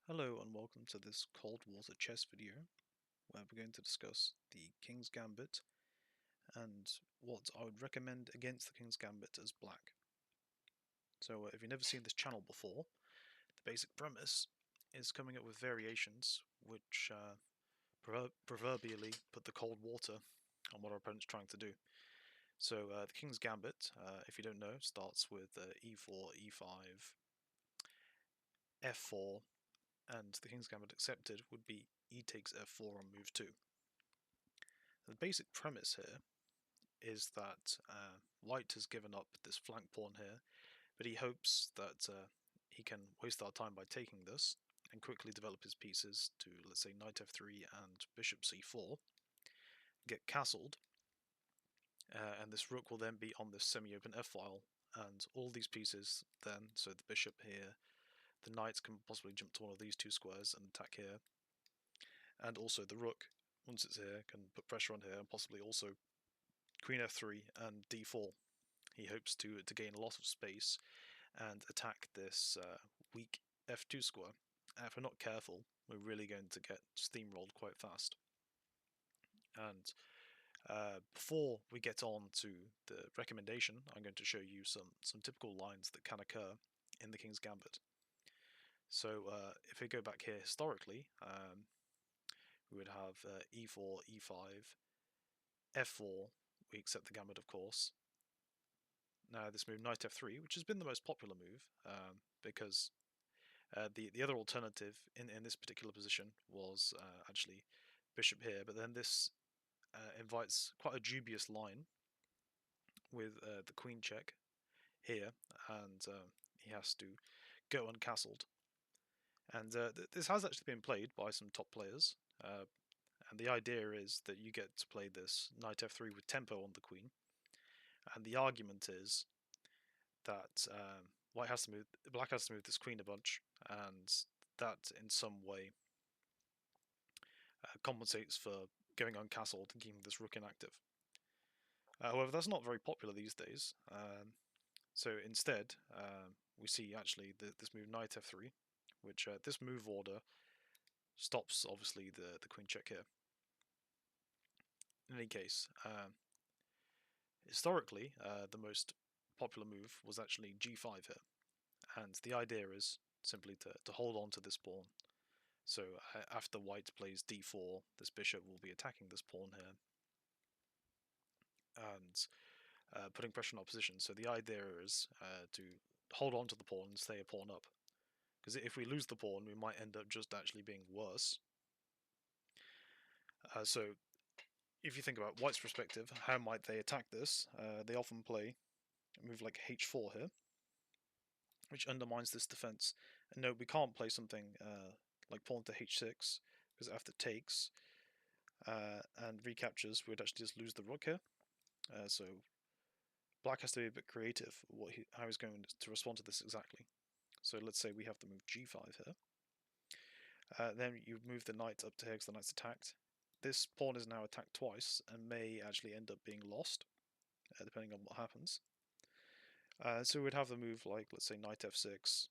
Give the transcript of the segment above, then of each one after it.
Hello and welcome to this Cold Water chess video where we're going to discuss the King's Gambit and what I would recommend against the King's Gambit as black. So if you've never seen this channel before, the basic premise is coming up with variations which proverbially put the cold water on what our opponent's trying to do. So the King's Gambit, if you don't know, starts with e4, e5, f4, and the King's Gambit accepted would be e takes f4 on move 2. The basic premise here is that White has given up this flank pawn here, but he hopes that he can waste our time by taking this and quickly develop his pieces to, let's say, knight f3 and bishop c4, get castled, and this rook will then be on this semi-open f-file, and all these pieces then, so the bishop here, the knight can possibly jump to one of these two squares and attack here, and also the rook, once it's here, can put pressure on here and possibly also queen f3 and d4. He hopes to gain a lot of space and attack this weak f2 square. And if we're not careful, we're really going to get steamrolled quite fast. And before we get on to the recommendation, I'm going to show you some typical lines that can occur in the King's Gambit. So if we go back here historically, we would have e4, e5, f4, we accept the gambit of course. Now this move knight f3, which has been the most popular move, because the other alternative in this particular position was actually bishop here, but then this invites quite a dubious line with the queen check here, and he has to go uncastled. And this has actually been played by some top players, and the idea is that you get to play this knight f3 with tempo on the queen, and the argument is that black has to move this queen a bunch, and that in some way compensates for going uncastled and keeping this rook inactive. However, that's not very popular these days. So instead, we see actually this move knight f3, which this move order stops obviously the queen check here. In any case, historically, the most popular move was actually g5 here, and the idea is simply to hold on to this pawn. So after white plays d4, this bishop will be attacking this pawn here and putting pressure on opposition. So the idea is to hold on to the pawn and stay a pawn up, because if we lose the pawn, we might end up just actually being worse. So if you think about white's perspective, how might they attack this? They often play a move like h4 here, which undermines this defense. And no, we can't play something like pawn to h6, because after takes and recaptures, we'd actually just lose the rook here. So black has to be a bit creative how he's going to respond to this exactly. So let's say we have to move g5 here. Then you move the knight up to here because the knight's attacked. This pawn is now attacked twice and may actually end up being lost, depending on what happens. So we'd have the move like, let's say, knight f6,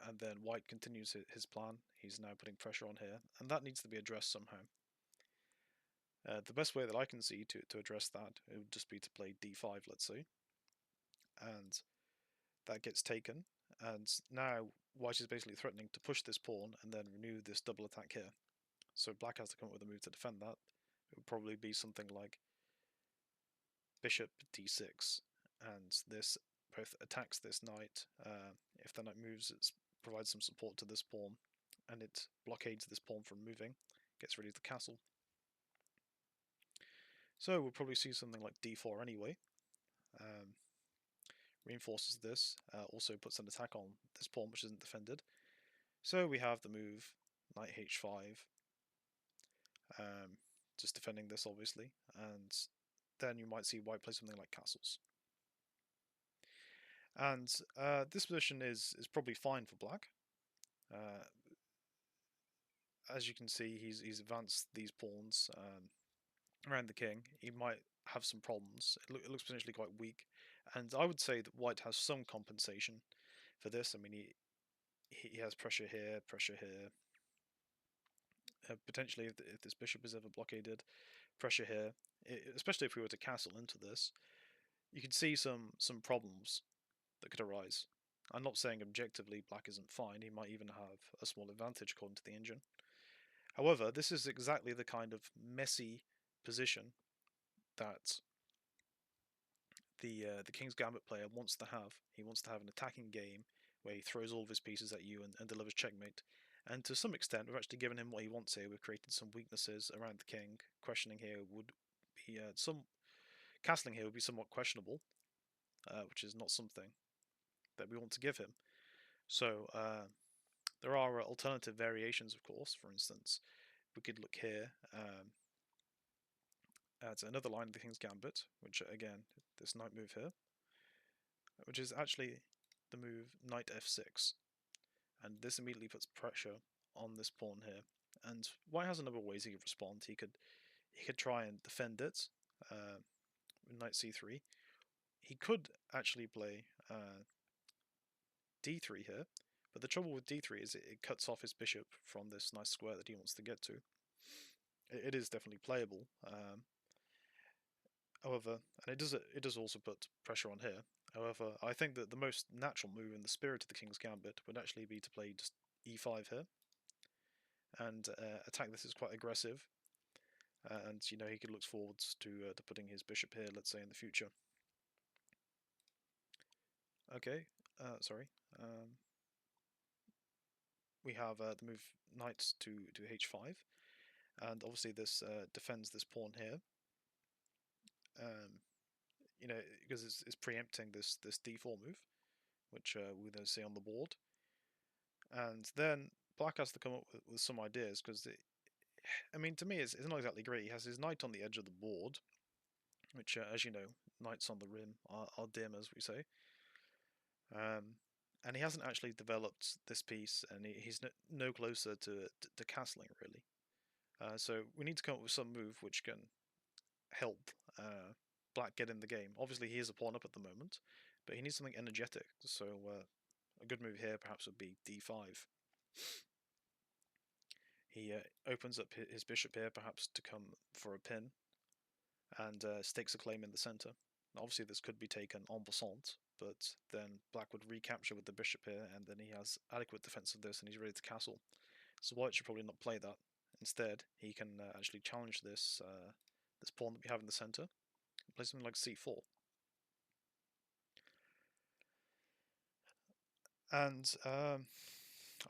and then white continues his plan. He's now putting pressure on here, and that needs to be addressed somehow. The best way that I can see to address that, it would just be to play d5, let's say, and that gets taken, and now white is basically threatening to push this pawn and then renew this double attack here. So black has to come up with a move to defend that. It would probably be something like bishop d6, and this both attacks this knight. If the knight moves, it provides some support to this pawn, and it blockades this pawn from moving, gets rid of the castle. So we'll probably see something like d4 anyway. Reinforces this, also puts an attack on this pawn which isn't defended. So we have the move knight h5, just defending this obviously, and then you might see white play something like castles. And this position is probably fine for black. As you can see, he's advanced these pawns around the king. He might have some problems. It looks potentially quite weak, and I would say that white has some compensation for this. I mean, he has pressure here, pressure here. Potentially, if this bishop is ever blockaded, pressure here. Especially if we were to castle into this, you could see some problems that could arise. I'm not saying objectively black isn't fine. He might even have a small advantage according to the engine. However, this is exactly the kind of messy position that the King's Gambit player wants to have. He wants to have an attacking game where he throws all of his pieces at you and delivers checkmate. And to some extent, we've actually given him what he wants here. We've created some weaknesses around the king. Questioning here would be castling here would be somewhat questionable, which is not something that we want to give him. So there are alternative variations, of course. For instance, we could look here at another line of the King's Gambit, which again, this knight move here, which is actually the move knight f6, and this immediately puts pressure on this pawn here. And white has a number of ways he could respond. He could try and defend it with knight c3. He could actually play d3 here, but the trouble with d3 is it cuts off his bishop from this nice square that he wants to get to. It is definitely playable. However, and it does also put pressure on here. However, I think that the most natural move in the spirit of the King's Gambit would actually be to play just e5 here and attack this as quite aggressive. And you know, he could look forwards to putting his bishop here, let's say, in the future. Okay, sorry. We have the move knight to h5, and obviously this defends this pawn here. You know, because it's preempting this d4 move, which we then see on the board. And then black has to come up with some ideas, because I mean, to me, it's not exactly great. He has his knight on the edge of the board, which, as you know, knights on the rim are dim, as we say. And he hasn't actually developed this piece, and he's no closer to castling, really. So we need to come up with some move which can help black get in the game. Obviously, he is a pawn up at the moment, but he needs something energetic. So a good move here perhaps would be d5. He opens up his bishop here, perhaps to come for a pin, and stakes a claim in the centre. Obviously, this could be taken en passant, but then black would recapture with the bishop here, and then he has adequate defense of this, and he's ready to castle. So white should probably not play that. Instead, he can actually challenge this this pawn that we have in the centre, and play something like c4. And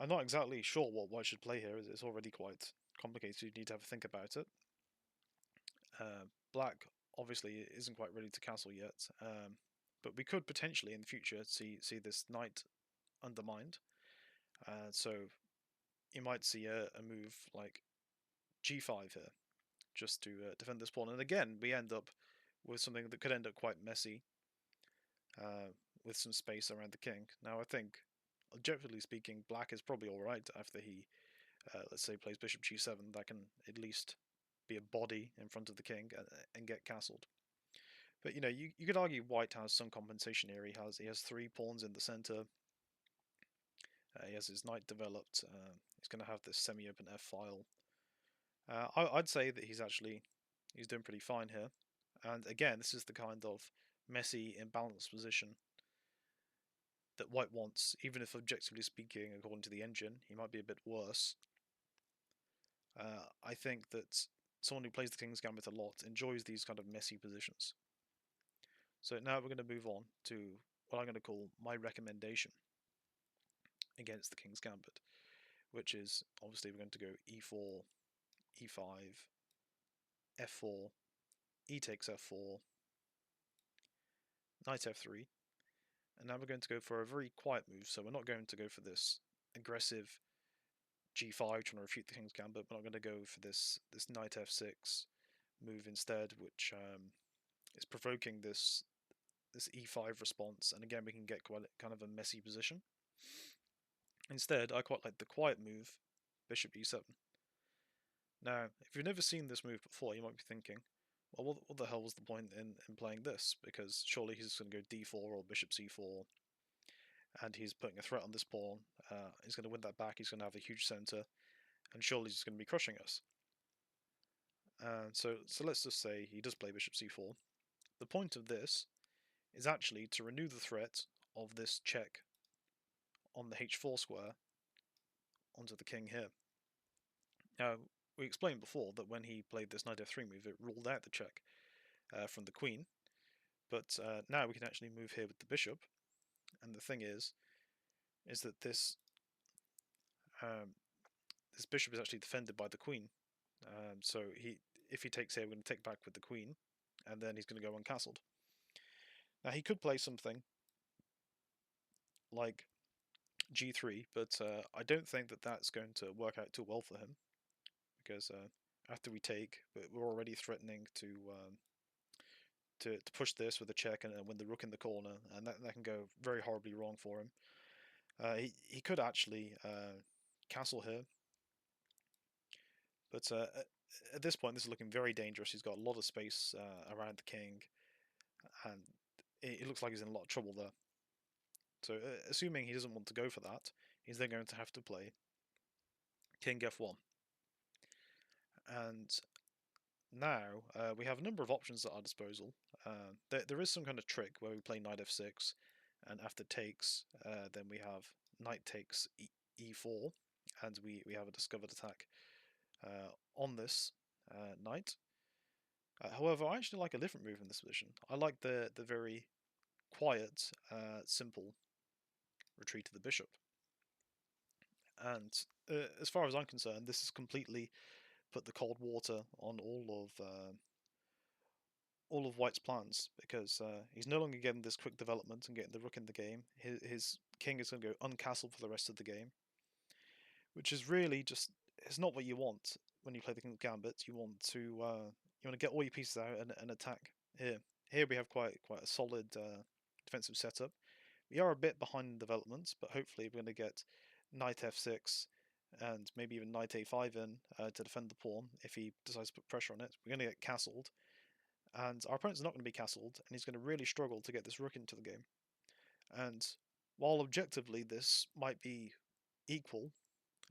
I'm not exactly sure what white should play here. It's already quite complicated. You need to have a think about it. Black obviously isn't quite ready to castle yet, but we could potentially in the future see this knight undermined. So you might see a move like g5 here, just to defend this pawn. And again, we end up with something that could end up quite messy, with some space around the king. Now, I think, objectively speaking, black is probably alright after he, let's say, plays bishop g7. That can at least be a body in front of the king and get castled. But you know, you could argue white has some compensation here. He has 3 pawns in the center. He has his knight developed. He's going to have this semi-open f file. I'd say that he's doing pretty fine here. And again, this is the kind of messy, imbalanced position that white wants, even if objectively speaking, according to the engine, he might be a bit worse. I think that someone who plays the King's Gambit a lot enjoys these kind of messy positions. So now we're going to move on to what I'm going to call my recommendation against the King's Gambit, which is, obviously, we're going to go e4, e5, f4, e takes f4, knight f3, and now we're going to go for a very quiet move. So we're not going to go for this aggressive g5 trying to refute the King's Gambit. We're not going to go for this knight f6 move instead, which is provoking this e5 response, and again we can get quite kind of a messy position. Instead, I quite like the quiet move, bishop e7. Now, if you've never seen this move before, you might be thinking, well, what the hell was the point in playing this? Because surely he's going to go d4 or bishop c4, and he's putting a threat on this pawn, He's going to win that back. He's going to have a huge centre, and surely he's going to be crushing us. So let's just say he does play bishop c4. The point of this is actually to renew the threat of this check on the h4 square onto the king here. Now, we explained before that when he played this knight f3 move, it ruled out the check from the queen, but now we can actually move here with the bishop, and the thing is that this this bishop is actually defended by the queen. So if he takes here, we're going to take back with the queen, and then he's going to go uncastled. Now he could play something like g3, but I don't think that that's going to work out too well for him, because after we take, we're already threatening to push this with a check and win the rook in the corner, and that can go very horribly wrong for him. He could actually castle here, but at this point this is looking very dangerous. He's got a lot of space around the king, and it looks like he's in a lot of trouble there. So assuming he doesn't want to go for that, he's then going to have to play king f1. And now we have a number of options at our disposal. There is some kind of trick where we play knight f6, and after takes, then we have knight takes e4, and we have a discovered attack on this knight. However, I actually like a different move in this position. I like the very quiet, simple retreat of the bishop. And as far as I'm concerned, this has completely put the cold water on all of White's plans, because he's no longer getting this quick development and getting the rook in the game. His king is going to go uncastled for the rest of the game, which is really just, it's not what you want when you play the King's Gambit. You want to get all your pieces out and attack here. Here we have quite a solid defensive setup. We are a bit behind in development, but hopefully we're going to get knight f6 and maybe even knight a5 in to defend the pawn if he decides to put pressure on it. We're going to get castled, and our opponent's not going to be castled, and he's going to really struggle to get this rook into the game. And while objectively this might be equal,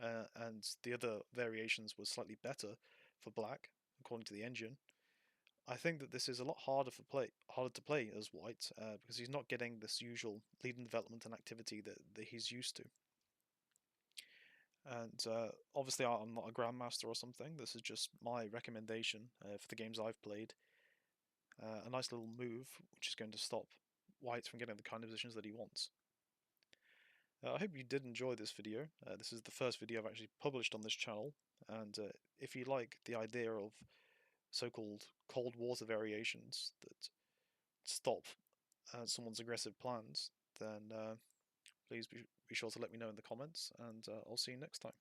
and the other variations were slightly better for black, according to the engine, I think that this is a lot harder to play as white, because he's not getting this usual leading development and activity that he's used to. And obviously I'm not a grandmaster or something. This is just my recommendation for the games I've played. A nice little move which is going to stop White from getting the kind of positions that he wants. I hope you did enjoy this video. This is the first video I've actually published on this channel, and if you like the idea of so-called cold water variations that stop someone's aggressive plans, then please be sure to let me know in the comments, and I'll see you next time.